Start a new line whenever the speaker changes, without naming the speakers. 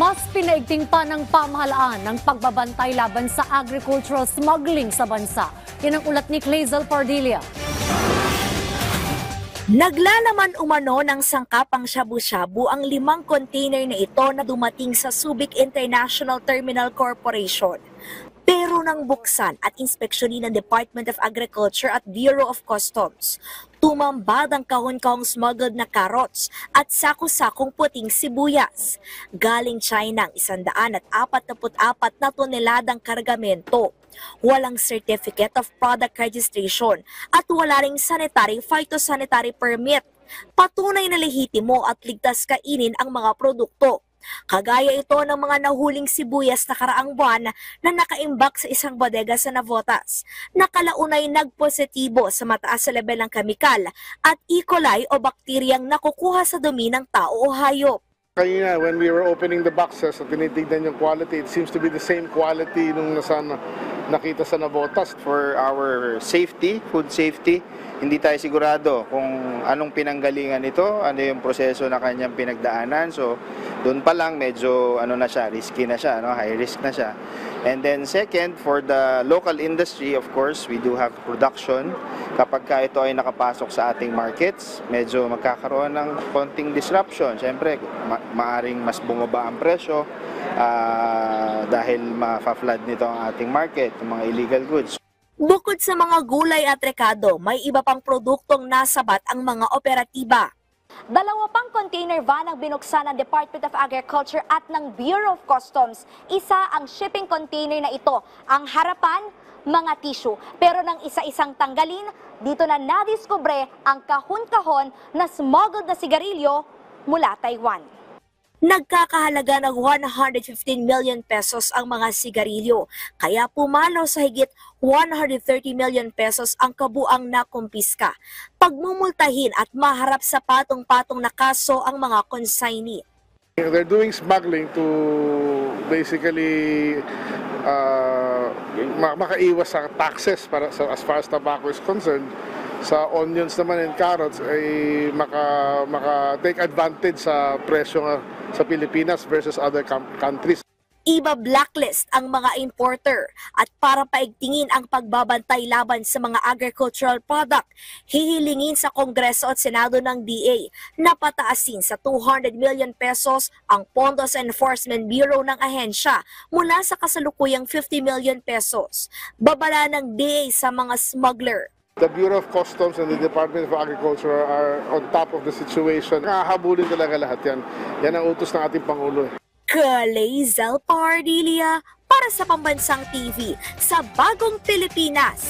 Mas pinaigting pa ng pamahalaan ng pagbabantay laban sa agricultural smuggling sa bansa. Yan ang ulat ni Clazel Pardilla.
Naglalaman umano ng sangkapang shabu-shabu ang 5 container na ito na dumating sa Subic International Terminal Corporation. Pero nang buksan at inspeksyonin ng Department of Agriculture at Bureau of Customs, tumambad ang kahon-kahong smuggled na carrots at sako-sakong puting sibuyas. Galing China ang 144 na toneladang kargamento. Walang Certificate of Product Registration at wala ring sanitary phytosanitary permit. Patunay na lehitimo at ligtas kainin ang mga produkto. Kagaya ito ng mga nahuling sibuyas na karaang buwan na nakaimbak sa isang bodega sa Navotas. Nakalaunay nagpositibo sa mataas sa level ng kemikal at E. coli o bakteryang nakukuha sa dumi ng tao o hayop.
Kanina, when we were opening the boxes at tinitignan yung quality, it seems to be the same quality nung nakita sa Navotas.
For our safety, food safety, hindi tayo sigurado kung anong pinanggalingan nito, ano yung proseso na kanyang pinagdaanan. So, doon pa lang medyo risky na siya, high risk na siya. And then second, for the local industry, of course, we do have production. Kapag ka ito ay nakapasok sa ating markets, medyo magkakaroon ng konting disruption. Siyempre, maaring mas bumaba ang presyo dahil ma-flood nito ang ating market, yung mga illegal goods.
Bukod sa mga gulay at rekado, may iba pang produktong nasabat ang mga operatiba.
2 pang container van ang binuksan ng Department of Agriculture at ng Bureau of Customs. Isa ang shipping container na ito. Ang harapan, mga tissue. Pero nang isa-isang tanggalin, dito na nadiskubre ang kahon-kahon na smuggled na sigarilyo mula Taiwan.
Nagkakahalaga ng 115 million pesos ang mga sigarilyo, kaya pumalaw sa higit 130 million pesos ang kabuang nakumpiska. Pagmumultahin at maharap sa patong-patong na kaso ang mga consignee.
They're doing smuggling to basically makaiwas sa taxes as far as tobacco is concerned. Sa onions naman and carrots ay maka-take advantage sa presyo sa Pilipinas versus other countries.
Iba blacklist ang mga importer at para paigtingin ang pagbabantay laban sa mga agricultural product, hihilingin sa Kongreso at Senado ng DA na pataasin sa 200 million pesos ang pondo sa Enforcement Bureau ng ahensya mula sa kasalukuyang 50 million pesos. Babala ng DA sa mga smuggler.
The Bureau of Customs and the Department of Agriculture are on top of the situation. Nakahabulin talaga lahat yan. Yan ang utos ng ating Pangulo.
Clazel Pardilla para sa Pambansang TV sa Bagong Pilipinas.